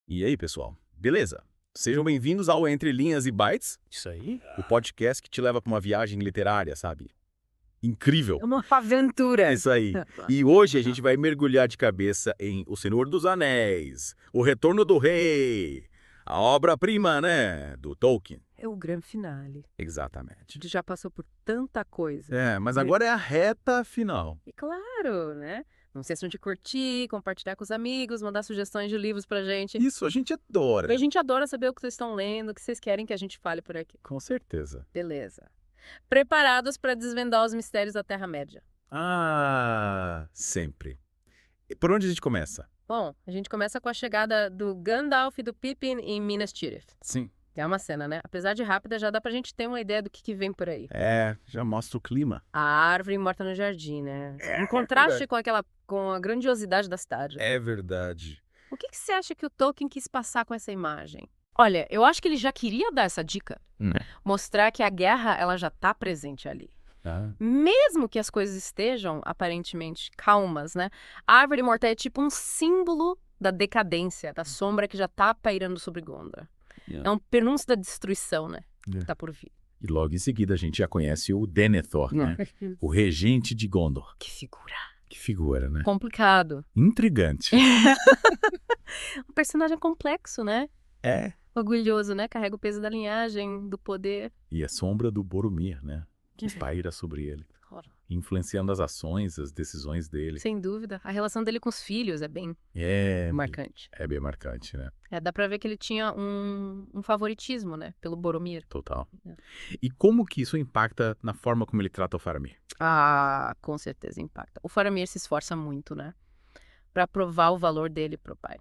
E aí, pessoal? Beleza? Sejam bem-vindos ao Entre Linhas e Bytes, Isso aí? o podcast que te leva para uma viagem literária, sabe? Incrível! É uma aventura. Isso aí. E hoje a gente vai mergulhar de cabeça em O Senhor dos Anéis, O Retorno do Rei, a obra-prima, né, do Tolkien. É o grande finale. A Exatamente. gente já passou por tanta coisa. Mas agora é a reta final. E claro, né? Não se esqueçam de curtir, compartilhar com os amigos, mandar sugestões de livros pra gente. Isso, a gente adora. A gente adora saber o que vocês estão lendo, o que vocês querem que a gente fale por aqui. Com certeza. Beleza. Preparados para desvendar os mistérios da Terra-média. Sempre. E por onde a gente começa? Bom, a gente começa com a chegada do Gandalf e do Pippin em Minas Tirith. Sim. É uma cena, né? Apesar de rápida, já dá pra gente ter uma ideia do que vem por aí. Já mostra o clima. A árvore morta no jardim, né? Em contraste com a grandiosidade da cidade. É verdade. O que você acha que o Tolkien quis passar com essa imagem? Olha, eu acho que ele já queria dar essa dica. Mostrar que a guerra, ela já tá presente ali. Mesmo que as coisas estejam, aparentemente, calmas, né? A árvore morta é tipo um símbolo da decadência, da sombra que já tá pairando sobre Gondor. É um prenúncio da destruição, né? Que tá por vir. E logo em seguida a gente já conhece o Denethor, né? O regente de Gondor. Que figura. Que figura, né? Complicado. Intrigante. Um personagem complexo, né? É. Orgulhoso, né? Carrega o peso da linhagem, do poder. E a sombra do Boromir, né? Que paira sobre ele. Influenciando as ações, as decisões dele. Sem dúvida. A relação dele com os filhos é bem marcante. É bem marcante, né? Dá pra ver que ele tinha um favoritismo, né? Pelo Boromir. Total. E como que isso impacta na forma como ele trata o Faramir? Ah, com certeza impacta. O Faramir se esforça muito, né? Pra provar o valor dele pro pai.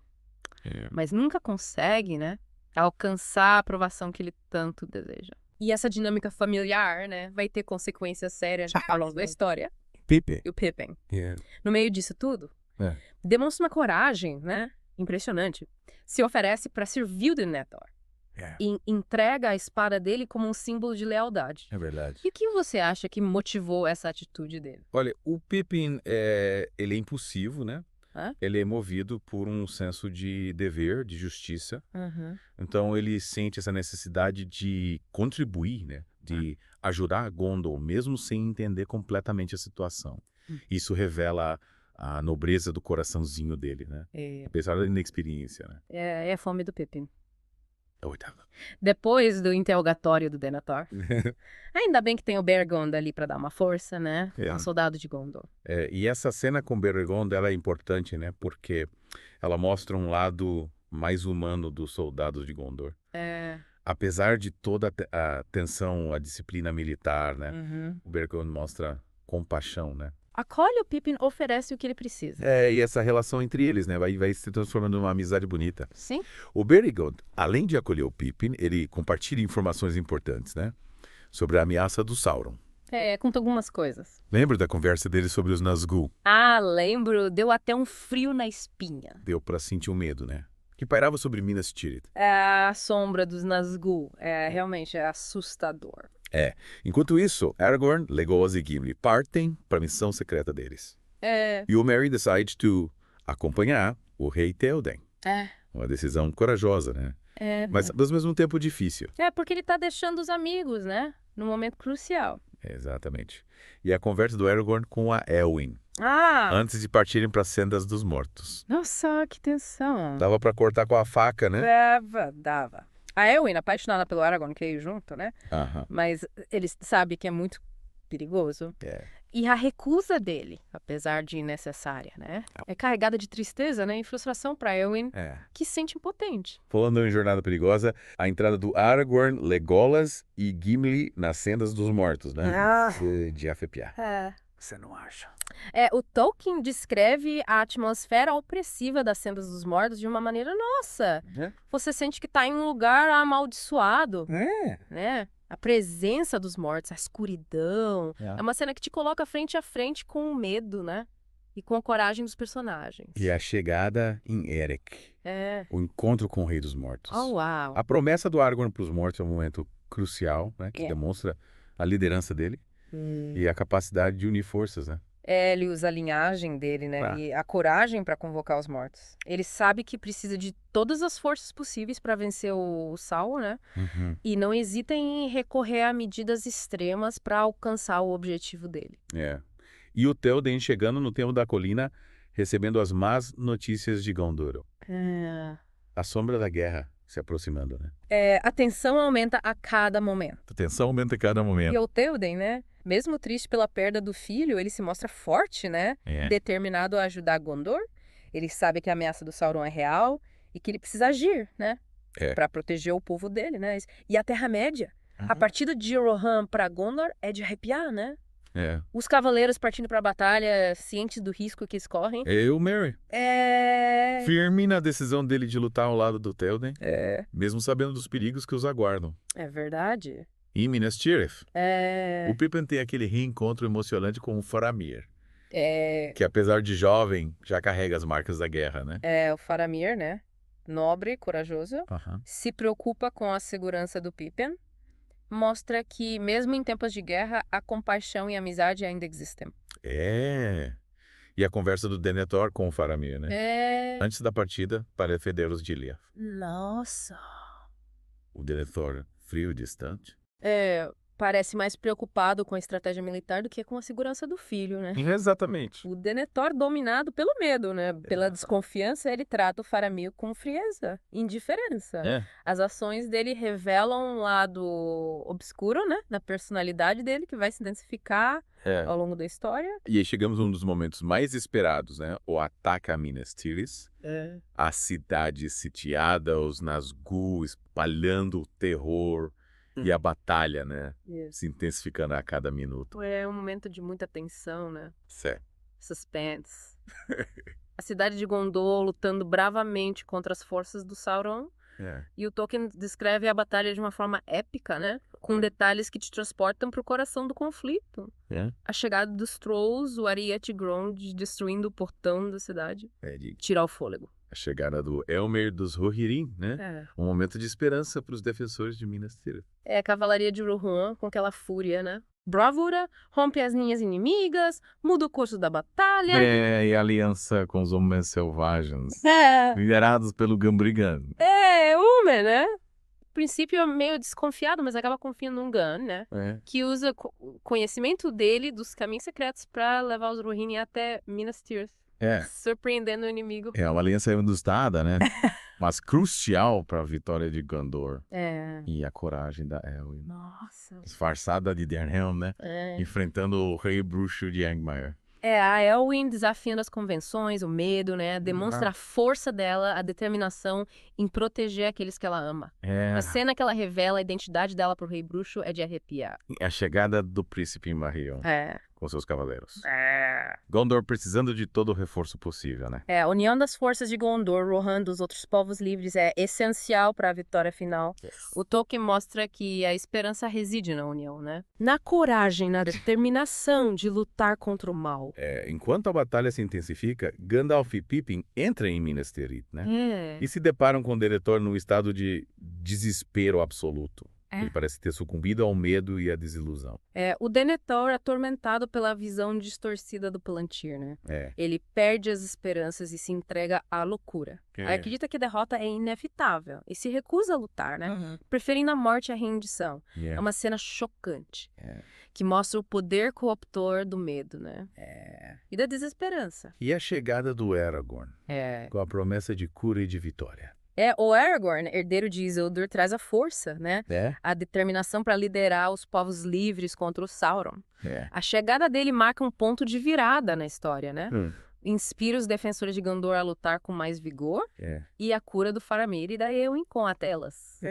Mas nunca consegue, né? Alcançar a aprovação que ele tanto deseja. E essa dinâmica familiar, né? Vai ter consequências sérias ao longo da história. Pippin. E o Pippin. No meio disso tudo, demonstra uma coragem, né? Impressionante. Se oferece para servir o Denethor. E entrega a espada dele como um símbolo de lealdade. É verdade. E o que você acha que motivou essa atitude dele? Olha, o Pippin, ele é impulsivo, né? Ele é movido por um senso de dever, de justiça. Então ele sente essa necessidade de contribuir, né? De ajudar Gondor, mesmo sem entender completamente a situação. Isso revela a nobreza do coraçãozinho dele, né? Apesar da inexperiência, né? É a fome do Pippin. Oitava. Depois do interrogatório do Denethor. Ainda bem que tem o Beregond ali pra dar uma força, né? Um soldado de Gondor. E essa cena com Beregond, ela é importante, né? Porque ela mostra um lado mais humano dos soldados de Gondor. Apesar de toda a tensão, a disciplina militar, né? O Beregond mostra compaixão, né? Acolhe o Pippin, oferece o que ele precisa. E essa relação entre eles, né? Vai se transformando numa amizade bonita. Sim. O Beregond, além de acolher o Pippin, ele compartilha informações importantes, né? Sobre a ameaça do Sauron. Conta algumas coisas. Lembra da conversa dele sobre os Nazgûl? Lembro. Deu até um frio na espinha. Deu pra sentir o medo, né? Que pairava sobre Minas Tirith. A sombra dos Nazgûl. Realmente é assustador. Enquanto isso, Aragorn, Legolas e Gimli partem para a missão secreta deles. E o Merry decide to acompanhar o rei Théoden. Uma decisão corajosa, né? Mas ao mesmo tempo difícil. Porque ele tá deixando os amigos, né? Num momento crucial. Exatamente. E a conversa do Aragorn com a Elwyn. Antes de partirem para as Sendas dos Mortos. Nossa, que tensão. Dava para cortar com a faca, né? Dava. A Elwyn, apaixonada pelo Aragorn, quer ir junto, né? Mas ele sabe que é muito perigoso. E a recusa dele, apesar de necessária, né? É carregada de tristeza, né? E frustração para Elwyn, que se sente impotente. Falando em Jornada Perigosa, a entrada do Aragorn, Legolas e Gimli nas Sendas dos Mortos, né? De afepiar. Você não acha? O Tolkien descreve a atmosfera opressiva das Sendas dos Mortos de uma maneira, nossa, você sente que tá em um lugar amaldiçoado, né? A presença dos mortos, a escuridão, é uma cena que te coloca frente a frente com o medo, né? E com a coragem dos personagens. E a chegada em Erech. O encontro com o Rei dos Mortos. Uau! A promessa do Aragorn para os mortos é um momento crucial, né? Que demonstra a liderança dele e a capacidade de unir forças, né? Ele usa a linhagem dele, né? E a coragem para convocar os mortos. Ele sabe que precisa de todas as forças possíveis para vencer o Sauron, né? E não hesita em recorrer a medidas extremas para alcançar o objetivo dele. E o Théoden chegando no Termo da Colina, recebendo as más notícias de Gondor. A sombra da guerra se aproximando, né? A tensão aumenta a cada momento. E o Théoden, né? Mesmo triste pela perda do filho, ele se mostra forte, né? Determinado a ajudar Gondor. Ele sabe que a ameaça do Sauron é real e que ele precisa agir, né? Para proteger o povo dele, né? E a Terra-média. A partida de Rohan para Gondor é de arrepiar, né? Os cavaleiros partindo para a batalha, cientes do risco que eles correm. E o Merry. Firme na decisão dele de lutar ao lado do Théoden. Mesmo sabendo dos perigos que os aguardam. É verdade. Em Minas Tirith, o Pippin tem aquele reencontro emocionante com o Faramir. Que apesar de jovem, já carrega as marcas da guerra, né? O Faramir, né? Nobre, corajoso. Se preocupa com a segurança do Pippin. Mostra que, mesmo em tempos de guerra, a compaixão e a amizade ainda existem. E a conversa do Denethor com o Faramir, né? Antes da partida, para defender os de Liaf. Nossa! O Denethor, frio e distante. Parece mais preocupado com a estratégia militar do que com a segurança do filho, né? Exatamente. O Denethor, dominado pelo medo, né? Pela desconfiança, ele trata o Faramir com frieza, indiferença. As ações dele revelam um lado obscuro, né? Da personalidade dele, que vai se intensificar ao longo da história. E aí chegamos a um dos momentos mais esperados, né? O ataque a Minas Tirith. A cidade sitiada, os Nazgûl espalhando o terror. E a batalha, né? Se intensificando a cada minuto. É um momento de muita tensão, né? Suspense. A cidade de Gondor lutando bravamente contra as forças do Sauron. E o Tolkien descreve a batalha de uma forma épica, né? Com detalhes que te transportam para o coração do conflito. A chegada dos Trolls, o Ariete Grande destruindo o portão da cidade. Tirar o fôlego. A chegada do Elmer dos Rohirrim, né? Um momento de esperança para os defensores de Minas Tirith. A cavalaria de Rohan com aquela fúria, né? Bravura, rompe as linhas inimigas, muda o curso da batalha. E a aliança com os homens selvagens, liderados pelo Gumbrigan. Uma, né? No princípio é meio desconfiado, mas acaba confiando num Gun, né? Que usa o conhecimento dele dos caminhos secretos para levar os Rohirrim até Minas Tirith. Surpreendendo o inimigo. Uma aliança inusitada, né? Mas crucial para a vitória de Gondor. E a coragem da Elwyn. Nossa. Disfarçada de Dernhelm, né? Enfrentando o rei bruxo de Angmar. A Elwyn desafiando as convenções, o medo, né? Demonstra a força dela, a determinação em proteger aqueles que ela ama. A cena que ela revela a identidade dela pro rei bruxo é de arrepiar. A chegada do príncipe Imarion. Com seus cavaleiros. Gondor precisando de todo o reforço possível, né? A união das forças de Gondor, Rohan, dos outros povos livres é essencial para a vitória final. O Tolkien mostra que a esperança reside na união, né? Na coragem, na determinação de lutar contra o mal. Enquanto a batalha se intensifica, Gandalf e Pippin entram em Minas Tirith, né? E se deparam com o Denethor num estado de desespero absoluto. Ele parece ter sucumbido ao medo e à desilusão. O Denethor atormentado pela visão distorcida do Palantir, né? Ele perde as esperanças e se entrega à loucura. Acredita que a derrota é inevitável e se recusa a lutar, né? Preferindo a morte à rendição. É uma cena chocante. Que mostra o poder cooptor do medo, né? E da desesperança. E a chegada do Aragorn. Com a promessa de cura e de vitória. O Aragorn, herdeiro de Isildur, traz a força, né? A determinação para liderar os povos livres contra o Sauron. A chegada dele marca um ponto de virada na história, né? Inspira os defensores de Gondor a lutar com mais vigor. E a cura do Faramir e da Éowyn com a Telas.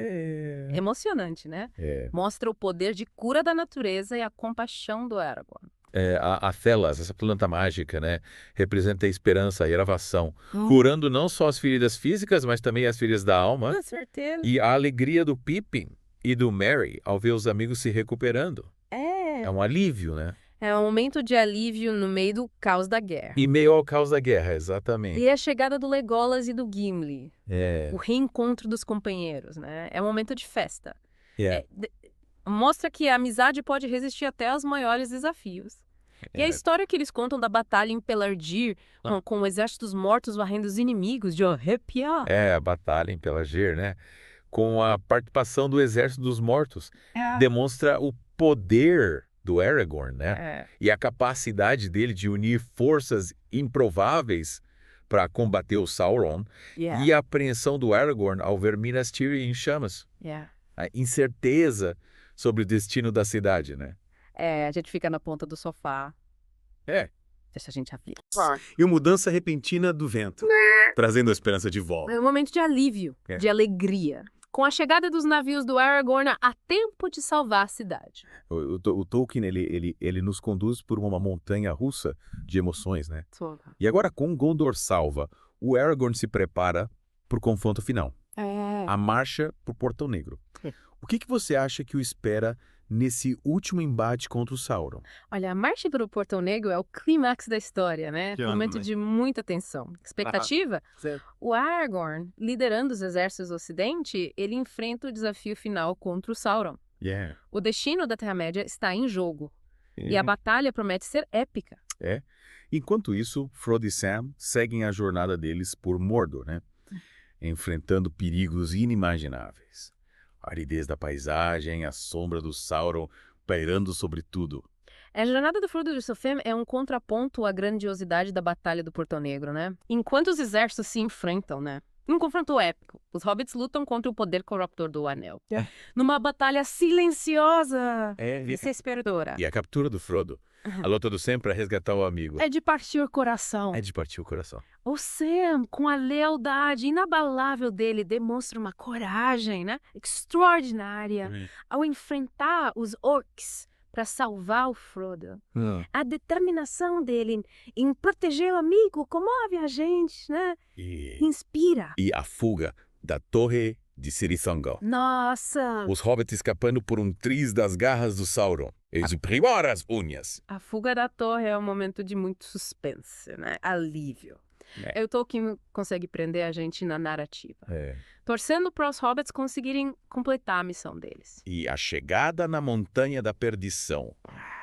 Emocionante, né? Mostra o poder de cura da natureza e a compaixão do Aragorn. A Thelas, essa planta mágica, né, representa a esperança, a inovação, curando não só as feridas físicas, mas também as feridas da alma. Com certeza. E a alegria do Pippin e do Merry ao ver os amigos se recuperando. É um alívio, né? É um momento de alívio no meio do caos da guerra. E meio ao caos da guerra, exatamente. E a chegada do Legolas e do Gimli. O reencontro dos companheiros, né? É um momento de festa. Mostra que a amizade pode resistir até aos maiores desafios. E a história que eles contam da batalha em Pelargir, com o exército dos mortos varrendo os inimigos, de arrepiar. A batalha em Pelargir, né? Com a participação do exército dos mortos. Demonstra o poder do Aragorn, né? E a capacidade dele de unir forças improváveis para combater o Sauron. E a apreensão do Aragorn ao ver Minas Tirith em chamas. A incerteza sobre o destino da cidade, né? A gente fica na ponta do sofá. Deixa a gente aflito. E a mudança repentina do vento, trazendo a esperança de volta. É um momento de alívio, de alegria. Com a chegada dos navios do Aragorn, há tempo de salvar a cidade. O Tolkien, ele nos conduz por uma montanha russa de emoções, né? E agora, com Gondor salva, o Aragorn se prepara para o confronto final. A marcha para o Portão Negro. O que você acha que o espera nesse último embate contra o Sauron? Olha, a marcha para o Portão Negro é o clímax da história, né? Um momento de muita tensão. Expectativa? O Aragorn, liderando os exércitos do Ocidente, ele enfrenta o desafio final contra o Sauron. O destino da Terra-média está em jogo. E a batalha promete ser épica. Enquanto isso, Frodo e Sam seguem a jornada deles por Mordor, né? Enfrentando perigos inimagináveis. A aridez da paisagem, a sombra do Sauron pairando sobre tudo. A jornada do Frodo e do Sam é um contraponto à grandiosidade da Batalha do Portão Negro, né? Enquanto os exércitos se enfrentam, né? Um confronto épico. Os hobbits lutam contra o poder corruptor do Anel. Numa batalha silenciosa e desesperadora. E a captura do Frodo. A luta do Sam para resgatar o amigo. É de partir o coração. O Sam, com a lealdade inabalável dele, demonstra uma coragem, né? Extraordinária ao enfrentar os orcs para salvar o Frodo. A determinação dele em proteger o amigo comove a gente, né? Inspira. E a fuga da Torre de Sirisangal. Nossa! Os hobbits escapando por um triz das garras do Sauron. Eles aprimoram as unhas. A fuga da torre é um momento de muito suspense, né? Alívio. O Tolkien consegue prender a gente na narrativa. Torcendo para os hobbits conseguirem completar a missão deles. E a chegada na Montanha da Perdição.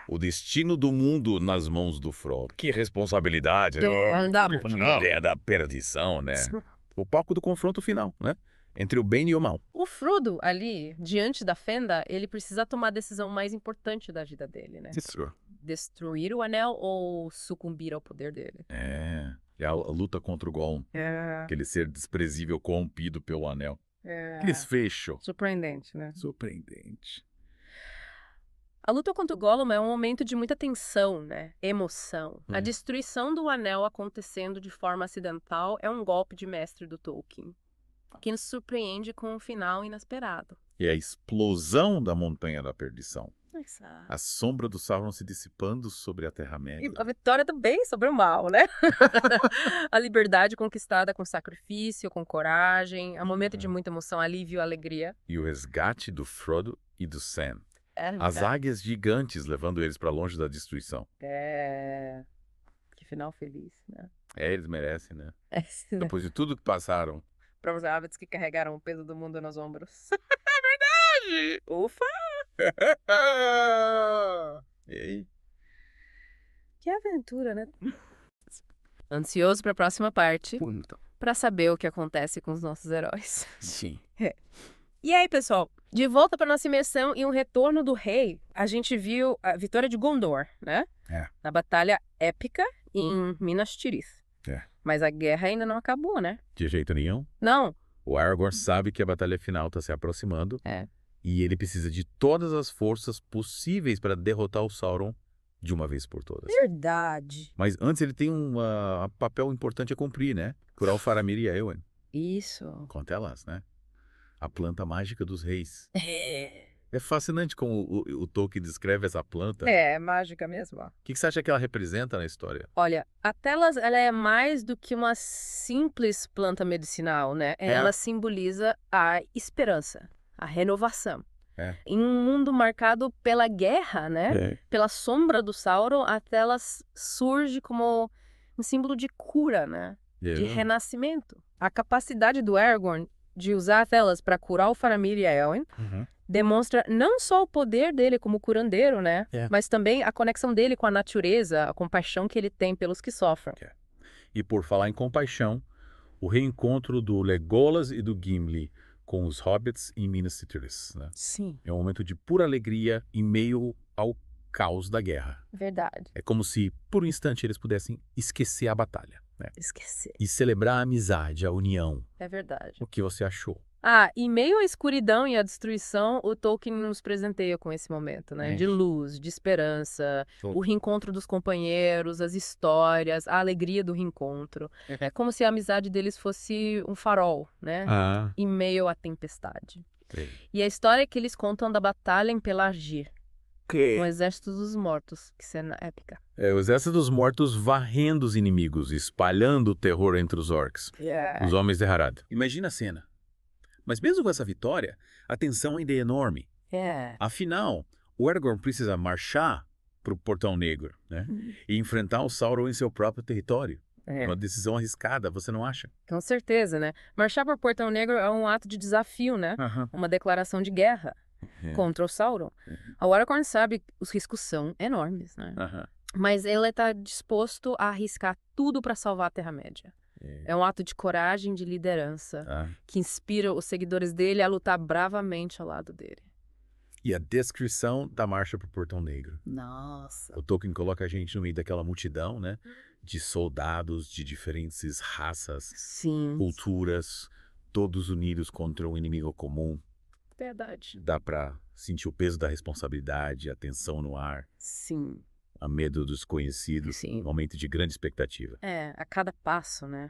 O destino do mundo nas mãos do Frodo. Que responsabilidade. Da perdição, né? O palco do confronto final, né? Entre o bem e o mal. O Frodo, ali, diante da fenda, ele precisa tomar a decisão mais importante da vida dele, né? Destruir o anel ou sucumbir ao poder dele. É a luta contra o Gollum. Aquele ser desprezível corrompido pelo anel. Que desfecho. Surpreendente, né? Surpreendente. A luta contra o Gollum é um momento de muita tensão, né? Emoção. A destruição do anel acontecendo de forma acidental é um golpe de mestre do Tolkien, que nos surpreende com um final inesperado. E a explosão da Montanha da Perdição. Exato. A sombra do Sauron se dissipando sobre a Terra-média. E a vitória do bem sobre o mal, né? A liberdade conquistada com sacrifício, com coragem. É um momento de muita emoção, alívio, alegria. E o resgate do Frodo e do Sam. As águias gigantes levando eles para longe da destruição. Que final feliz, né? Eles merecem, né? Depois de tudo que passaram. Para os hobbits que carregaram o peso do mundo nos ombros. É verdade! Ufa! E aí? Que aventura, né? Ansioso para a próxima parte. Para saber o que acontece com os nossos heróis. Sim. E aí, pessoal? De volta para nossa imersão e um retorno do rei, a gente viu a vitória de Gondor, né? Na batalha épica em Minas Tirith. Mas a guerra ainda não acabou, né? De jeito nenhum. Não. O Aragorn sabe que a batalha final está se aproximando. E ele precisa de todas as forças possíveis para derrotar o Sauron de uma vez por todas. Verdade. Mas antes ele tem um papel importante a cumprir, né? Curar o Faramir e a Éowyn. Isso. Conta elas, né? A planta mágica dos reis. É fascinante como o Tolkien descreve essa planta. É mágica mesmo. O que você acha que ela representa na história? Olha, a Telas, ela é mais do que uma simples planta medicinal, né? Ela simboliza a esperança, a renovação. Em um mundo marcado pela guerra, né? Pela sombra do Sauron, a Telas surge como um símbolo de cura, né? De renascimento. A capacidade do Aragorn de usar a Telas para curar o Faramir e a Éowyn demonstra não só o poder dele como curandeiro, né? Mas também a conexão dele com a natureza, a compaixão que ele tem pelos que sofrem. E por falar em compaixão, o reencontro do Legolas e do Gimli com os hobbits em Minas Tirith, né? Sim. É um momento de pura alegria em meio ao caos da guerra. Verdade. É como se, por um instante, eles pudessem esquecer a batalha, né? Esquecer. E celebrar a amizade, a união. É verdade. O que você achou? Em meio à escuridão e à destruição, o Tolkien nos presenteia com esse momento, né? De luz, de esperança, o reencontro dos companheiros, as histórias, a alegria do reencontro. É como se a amizade deles fosse um farol, né? Em meio à tempestade. E a história que eles contam da batalha em Pelargir. Um exército dos mortos, que cena épica. O exército dos mortos varrendo os inimigos, espalhando o terror entre os orcs. Os homens de Harad. Imagina a cena. Mas mesmo com essa vitória, a tensão ainda é enorme. Afinal, o Aragorn precisa marchar para o Portão Negro, né? E enfrentar o Sauron em seu próprio território. É uma decisão arriscada, você não acha? Com certeza, né? Marchar para o Portão Negro é um ato de desafio, né? Uma declaração de guerra contra o Sauron. O Aragorn sabe que os riscos são enormes, né? Mas ele está disposto a arriscar tudo para salvar a Terra-média. É um ato de coragem, de liderança, que inspira os seguidores dele a lutar bravamente ao lado dele. E a descrição da marcha para o Portão Negro. Nossa! O Tolkien coloca a gente no meio daquela multidão, né? De soldados de diferentes raças, culturas, todos unidos contra um inimigo comum. Verdade. Dá para sentir o peso da responsabilidade, a tensão no ar. Sim. A medo do desconhecido, um momento de grande expectativa. A cada passo, né?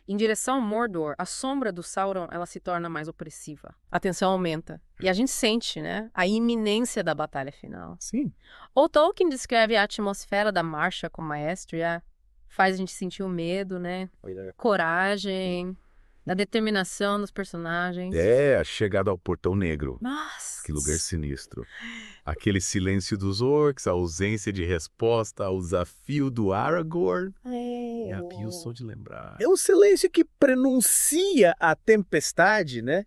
Em direção a Mordor, a sombra do Sauron, ela se torna mais opressiva. A tensão aumenta. E a gente sente, né? A iminência da batalha final. Sim. O Tolkien descreve a atmosfera da marcha com maestria, faz a gente sentir o medo, né? Coragem, a determinação dos personagens. A chegada ao Portão Negro. Nossa! Que lugar sinistro. Aquele silêncio dos orcs, a ausência de resposta ao desafio do Aragorn. Me arrepio só de lembrar. É um silêncio que prenuncia a tempestade, né?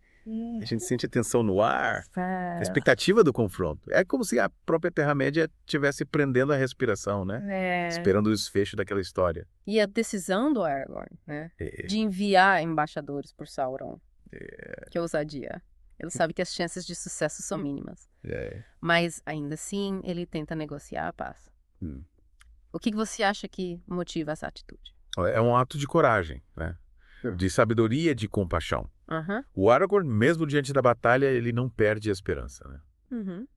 A gente sente a tensão no ar, a expectativa do confronto. É como se a própria Terra-média estivesse prendendo a respiração, né? Esperando o desfecho daquela história. E a decisão do Aragorn, né? De enviar embaixadores por Sauron. Que ousadia. Ele sabe que as chances de sucesso são mínimas. Mas, ainda assim, ele tenta negociar a paz. O que você acha que motiva essa atitude? É um ato de coragem, né? De sabedoria, de compaixão. O Aragorn, mesmo diante da batalha, ele não perde a esperança, né?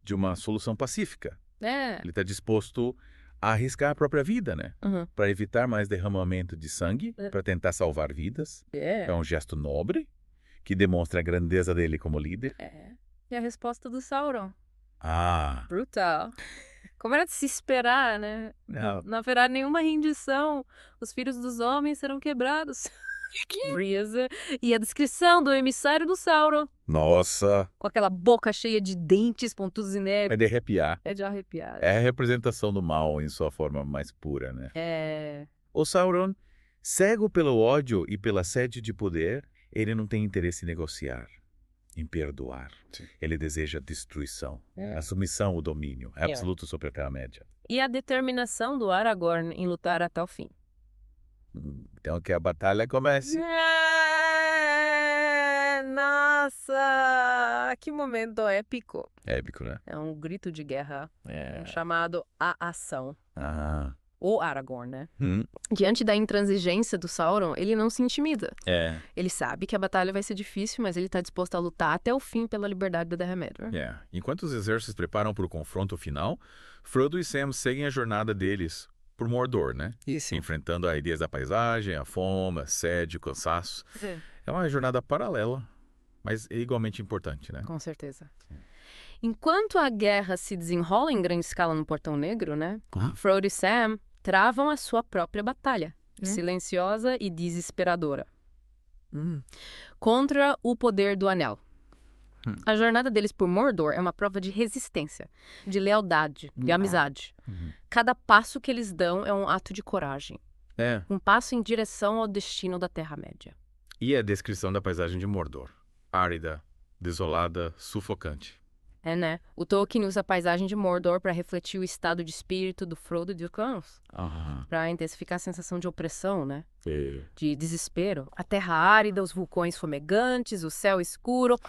De uma solução pacífica. Ele está disposto a arriscar a própria vida, né? Para evitar mais derramamento de sangue, para tentar salvar vidas. É um gesto nobre, que demonstra a grandeza dele como líder. E a resposta do Sauron? Brutal. Como era de se esperar, né? Não haverá nenhuma rendição. Os filhos dos homens serão quebrados. Brisa. E a descrição do emissário do Sauron. Nossa! Com aquela boca cheia de dentes pontudos e negros. É de arrepiar. É de arrepiar. É a representação do mal em sua forma mais pura, né? O Sauron, cego pelo ódio e pela sede de poder, ele não tem interesse em negociar, em perdoar. Ele deseja destruição, a submissão, o domínio absoluto sobre a Terra-média. E a determinação do Aragorn em lutar até o fim. Então que a batalha comece. Nossa! Que momento épico. Épico, né? É um grito de guerra chamado A Ação. O Aragorn, né? Diante da intransigência do Sauron, ele não se intimida. Ele sabe que a batalha vai ser difícil, mas ele está disposto a lutar até o fim pela liberdade da Terra-média. Enquanto os exércitos se preparam para o confronto final, Frodo e Sam seguem a jornada deles por Mordor, né? Isso. Enfrentando as ideias da paisagem, a fome, a sede, o cansaço. É uma jornada paralela, mas é igualmente importante, né? Com certeza. Enquanto a guerra se desenrola em grande escala no Portão Negro, né? Frodo e Sam travam a sua própria batalha, silenciosa e desesperadora, contra o poder do Anel. A jornada deles por Mordor é uma prova de resistência, de lealdade, de amizade. Cada passo que eles dão é um ato de coragem. Um passo em direção ao destino da Terra-média. E a descrição da paisagem de Mordor. Árida, desolada, sufocante. É, né? O Tolkien usa a paisagem de Mordor para refletir o estado de espírito do Frodo e dos cães. Para intensificar a sensação de opressão, né? De desespero. A terra árida, os vulcões fumegantes, o céu escuro.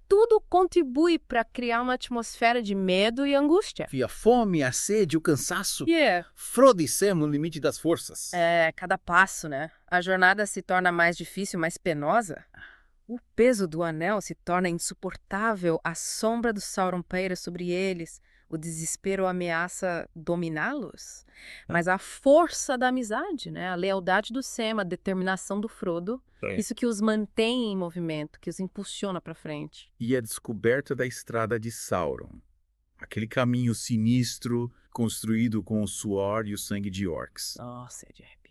Tudo contribui para criar uma atmosfera de medo e angústia. E a fome, a sede, o cansaço. Frodo e Sam no limite das forças. Cada passo, né? A jornada se torna mais difícil, mais penosa. O peso do anel se torna insuportável, a sombra do Sauron paira sobre eles, o desespero ameaça dominá-los. Mas a força da amizade, né? A lealdade do Sam, a determinação do Frodo, isso que os mantém em movimento, que os impulsiona para frente. E a descoberta da estrada de Sauron. Aquele caminho sinistro, construído com o suor e o sangue de orcs. Nossa, é de arrepiar.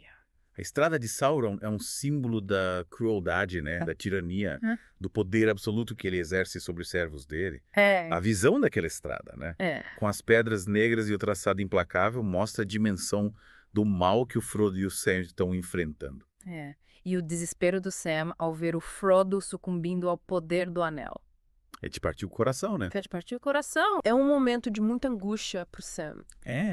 A estrada de Sauron é um símbolo da crueldade, né? Da tirania, do poder absoluto que ele exerce sobre os servos dele. A visão daquela estrada, né? Com as pedras negras e o traçado implacável, mostra a dimensão do mal que o Frodo e o Sam estão enfrentando. E o desespero do Sam ao ver o Frodo sucumbindo ao poder do anel. É de partir o coração, né? É de partir o coração. É um momento de muita angústia pro Sam.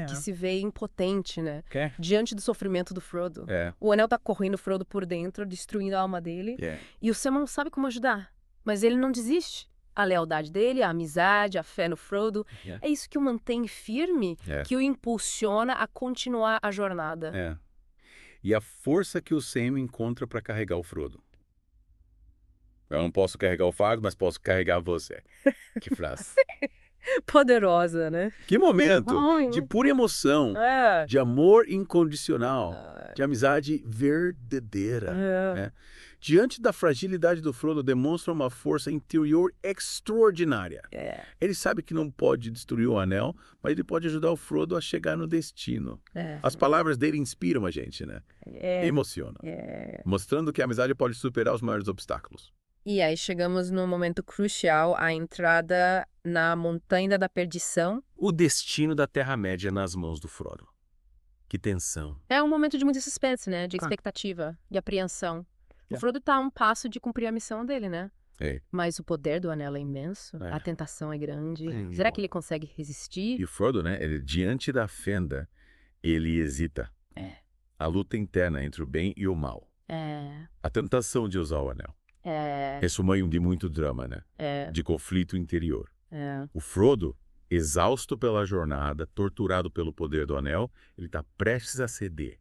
Que se vê impotente, né? Diante do sofrimento do Frodo. O anel tá correndo o Frodo por dentro, destruindo a alma dele. E o Sam não sabe como ajudar. Mas ele não desiste. A lealdade dele, a amizade, a fé no Frodo. É isso que o mantém firme, que o impulsiona a continuar a jornada. E a força que o Sam encontra para carregar o Frodo. Eu não posso carregar o fardo, mas posso carregar você. Que frase. Poderosa, né? Que momento de pura emoção, de amor incondicional, de amizade verdadeira. Diante da fragilidade do Frodo, demonstra uma força interior extraordinária. Ele sabe que não pode destruir o anel, mas ele pode ajudar o Frodo a chegar no destino. As palavras dele inspiram a gente, né? Emocionam. Mostrando que a amizade pode superar os maiores obstáculos. E aí chegamos num momento crucial, a entrada na Montanha da Perdição. O destino da Terra-média nas mãos do Frodo. Que tensão. É um momento de muita suspense, né? De expectativa, de apreensão. O Frodo tá a um passo de cumprir a missão dele, né? Mas o poder do anel é imenso, a tentação é grande. Será que ele consegue resistir? E o Frodo, né? Ele, diante da fenda, ele hesita. A luta interna entre o bem e o mal. A tentação de usar o anel. Esse é um meio de muito drama, né? De conflito interior. O Frodo, exausto pela jornada, torturado pelo poder do anel, ele está prestes a ceder.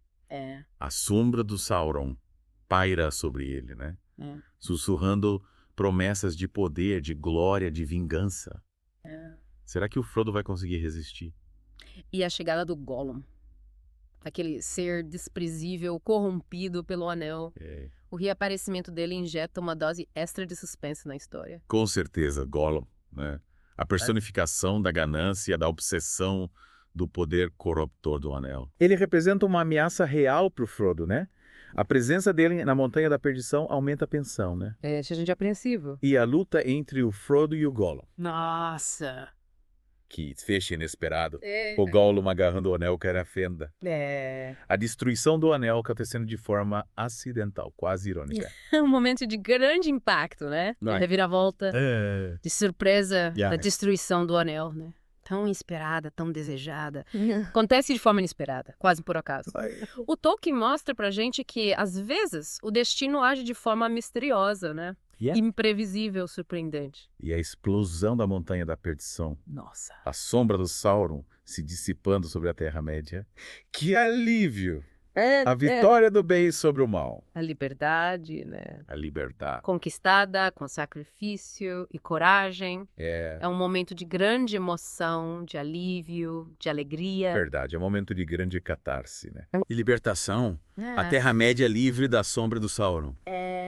A sombra do Sauron paira sobre ele, né? Sussurrando promessas de poder, de glória, de vingança. Será que o Frodo vai conseguir resistir? E a chegada do Gollum. Aquele ser desprezível, corrompido pelo anel. O reaparecimento dele injeta uma dose extra de suspense na história. Com certeza, Gollum, né? A personificação da ganância, da obsessão do poder corruptor do anel. Ele representa uma ameaça real para o Frodo, né? A presença dele na Montanha da Perdição aumenta a tensão, né? Deixa a gente apreensivo. E a luta entre o Frodo e o Gollum. Nossa! Que fecha inesperado. O Gollum agarrando o anel que era a fenda. A destruição do anel acontecendo de forma acidental, quase irônica. Um momento de grande impacto, né? De reviravolta, de surpresa, da destruição do anel, né? Tão inspirada, tão desejada. Acontece de forma inesperada, quase por acaso. O Tolkien mostra pra gente que, às vezes, o destino age de forma misteriosa, né? Imprevisível, surpreendente. E a explosão da Montanha da Perdição. Nossa. A sombra do Sauron se dissipando sobre a Terra-média. Que alívio! A vitória do bem sobre o mal. A liberdade, né? A liberdade. Conquistada com sacrifício e coragem. É um momento de grande emoção, de alívio, de alegria. Verdade, é um momento de grande catarse, né? E libertação. A Terra-média livre da sombra do Sauron.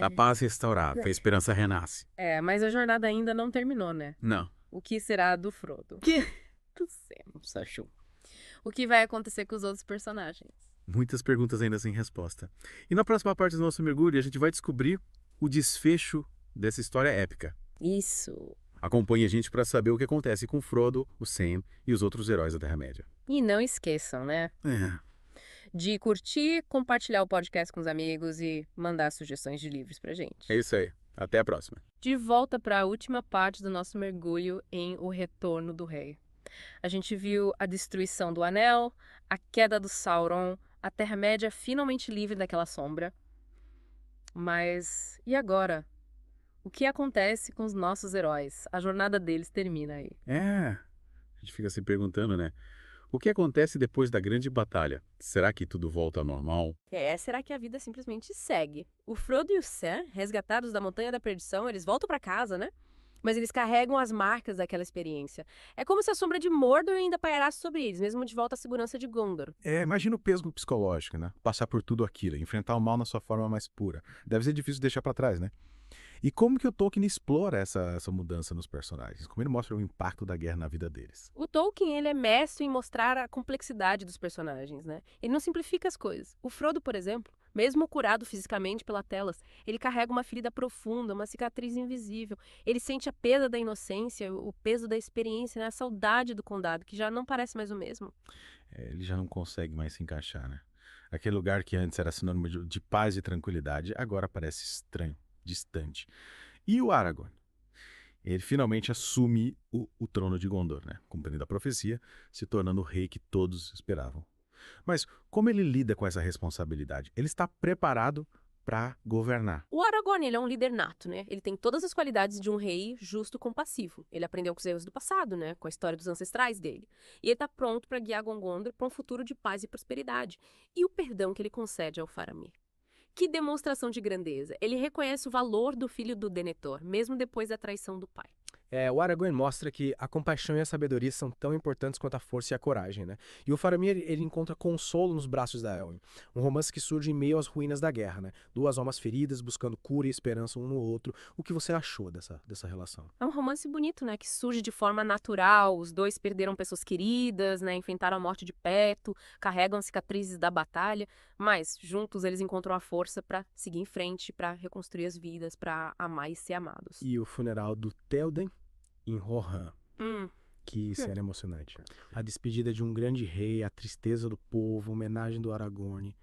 A paz restaurada, a esperança renasce. Mas a jornada ainda não terminou, né? Não. O que será do Frodo? Do Sam, Sachu. O que vai acontecer com os outros personagens? Muitas perguntas ainda sem resposta. E na próxima parte do nosso mergulho, a gente vai descobrir o desfecho dessa história épica. Isso. Acompanhe a gente para saber o que acontece com Frodo, o Sam e os outros heróis da Terra-média. E não esqueçam, né? De curtir, compartilhar o podcast com os amigos e mandar sugestões de livros pra gente. É isso aí. Até a próxima. De volta para a última parte do nosso mergulho em O Retorno do Rei. A gente viu a destruição do Anel, a queda do Sauron, a Terra-média finalmente livre daquela sombra. Mas e agora? O que acontece com os nossos heróis? A jornada deles termina aí. A gente fica se perguntando, né? O que acontece depois da grande batalha? Será que tudo volta ao normal? Será que a vida simplesmente segue? O Frodo e o Sam, resgatados da Montanha da Perdição, eles voltam para casa, né? Mas eles carregam as marcas daquela experiência. É como se a sombra de Mordor ainda pairasse sobre eles, mesmo de volta à segurança de Gondor. Imagina o peso psicológico, né? Passar por tudo aquilo, enfrentar o mal na sua forma mais pura. Deve ser difícil deixar pra trás, né? E como que o Tolkien explora essa mudança nos personagens? Como ele mostra o impacto da guerra na vida deles? O Tolkien, ele é mestre em mostrar a complexidade dos personagens, né? Ele não simplifica as coisas. O Frodo, por exemplo, mesmo curado fisicamente pela Telas, ele carrega uma ferida profunda, uma cicatriz invisível. Ele sente a perda da inocência, o peso da experiência, né? A saudade do condado, que já não parece mais o mesmo. Ele já não consegue mais se encaixar, né? Aquele lugar que antes era sinônimo de paz e tranquilidade, agora parece estranho, distante. E o Aragorn? Ele finalmente assume o trono de Gondor, né? Cumprindo a profecia, se tornando o rei que todos esperavam. Mas como ele lida com essa responsabilidade? Ele está preparado para governar. O Aragorn, ele é um líder nato, né? Ele tem todas as qualidades de um rei justo e compassivo. Ele aprendeu com os erros do passado, né? Com a história dos ancestrais dele. E ele está pronto para guiar Gondor para um futuro de paz e prosperidade. E o perdão que ele concede ao Faramir. Que demonstração de grandeza. Ele reconhece o valor do filho do Denethor, mesmo depois da traição do pai. O Aragorn mostra que a compaixão e a sabedoria são tão importantes quanto a força e a coragem, né? E o Faramir, ele encontra consolo nos braços da Elwyn. Um romance que surge em meio às ruínas da guerra, né? Duas almas feridas buscando cura e esperança um no outro. O que você achou dessa relação? É um romance bonito, né? Que surge de forma natural. Os dois perderam pessoas queridas, né? Enfrentaram a morte de perto, carregam cicatrizes da batalha, mas juntos eles encontram a força para seguir em frente, para reconstruir as vidas, para amar e ser amados. E o funeral do Théoden em Rohan. Que cena emocionante. A despedida de um grande rei, a tristeza do povo, a homenagem do Aragorn.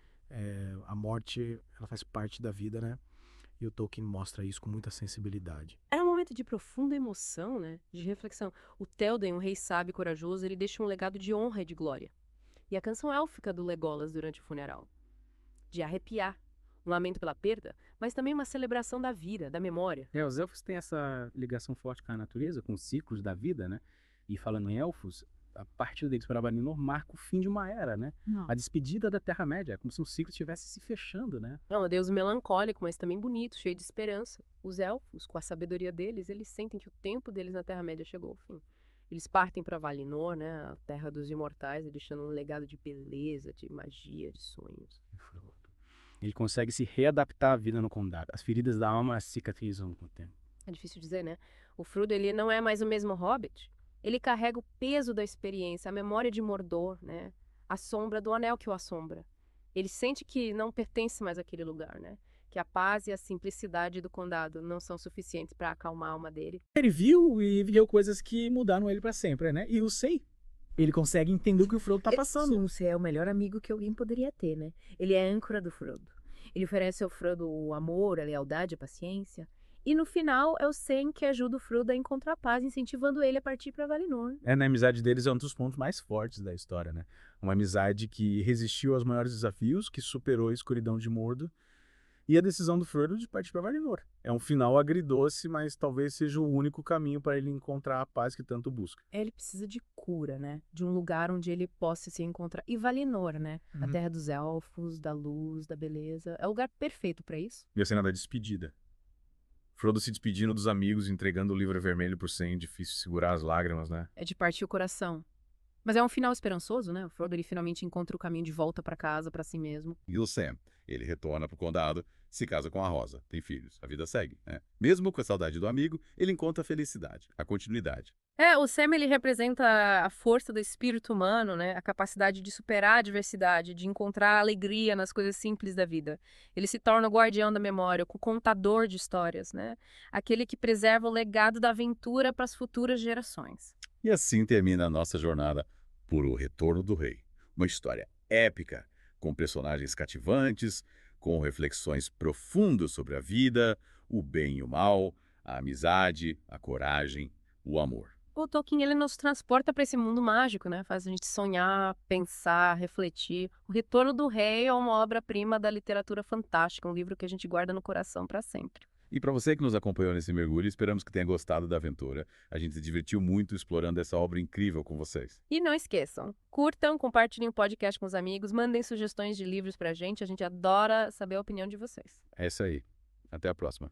A morte, ela faz parte da vida, né? E o Tolkien mostra isso com muita sensibilidade. Era um momento de profunda emoção, né? De reflexão. O Théoden, um rei sábio e corajoso, ele deixa um legado de honra e de glória. E a canção élfica do Legolas durante o funeral. De arrepiar. Um lamento pela perda, mas também uma celebração da vida, da memória. Os elfos têm essa ligação forte com a natureza, com os ciclos da vida, né? E falando em elfos, a partida deles para Valinor marca o fim de uma era, né? A despedida da Terra-média, é como se um ciclo estivesse se fechando, né? É um deus melancólico, mas também bonito, cheio de esperança. Os elfos, com a sabedoria deles, eles sentem que o tempo deles na Terra-média chegou ao fim. Eles partem para Valinor, né? A terra dos imortais, deixando um legado de beleza, de magia, de sonhos. Ele consegue se readaptar à vida no condado. As feridas da alma cicatrizam com o tempo. É difícil dizer, né? O Frodo, ele não é mais o mesmo Hobbit. Ele carrega o peso da experiência, a memória de Mordor, né? A sombra do anel que o assombra. Ele sente que não pertence mais àquele lugar, né? Que a paz e a simplicidade do condado não são suficientes para acalmar a alma dele. Ele viu e viveu coisas que mudaram ele para sempre, né? E o Sei, ele consegue entender o que o Frodo tá passando. O Sei é o melhor amigo que alguém poderia ter, né? Ele é a âncora do Frodo. Ele oferece ao Frodo o amor, a lealdade, a paciência. E no final é o Sam que ajuda o Frodo a encontrar a paz, incentivando ele a partir para Valinor. Na amizade deles é um dos pontos mais fortes da história, né? Uma amizade que resistiu aos maiores desafios, que superou a escuridão de Mordor. E a decisão do Frodo de partir para Valinor. É um final agridoce, mas talvez seja o único caminho para ele encontrar a paz que tanto busca. Ele precisa de cura, né? De um lugar onde ele possa se encontrar. E Valinor, né? A terra dos elfos, da luz, da beleza. É o lugar perfeito para isso. E a cena da despedida. Frodo se despedindo dos amigos, entregando o livro vermelho por Sam, difícil segurar as lágrimas, né? É de partir o coração. Mas é um final esperançoso, né? O Frodo, ele finalmente encontra o caminho de volta para casa, para si mesmo. E o Sam, ele retorna pro condado, se casa com a Rosa, tem filhos, a vida segue, né? Mesmo com a saudade do amigo, ele encontra a felicidade, a continuidade. O Sam, ele representa a força do espírito humano, né? A capacidade de superar a adversidade, de encontrar alegria nas coisas simples da vida. Ele se torna o guardião da memória, o contador de histórias, né? Aquele que preserva o legado da aventura para as futuras gerações. E assim termina a nossa jornada por O Retorno do Rei. Uma história épica, com personagens cativantes, com reflexões profundas sobre a vida, o bem e o mal, a amizade, a coragem, o amor. O Tolkien, ele nos transporta para esse mundo mágico, né? Faz a gente sonhar, pensar, refletir. O Retorno do Rei é uma obra-prima da literatura fantástica, um livro que a gente guarda no coração para sempre. E para você que nos acompanhou nesse mergulho, esperamos que tenha gostado da aventura. A gente se divertiu muito explorando essa obra incrível com vocês. E não esqueçam, curtam, compartilhem o podcast com os amigos, mandem sugestões de livros pra gente, a gente adora saber a opinião de vocês. É isso aí. Até a próxima.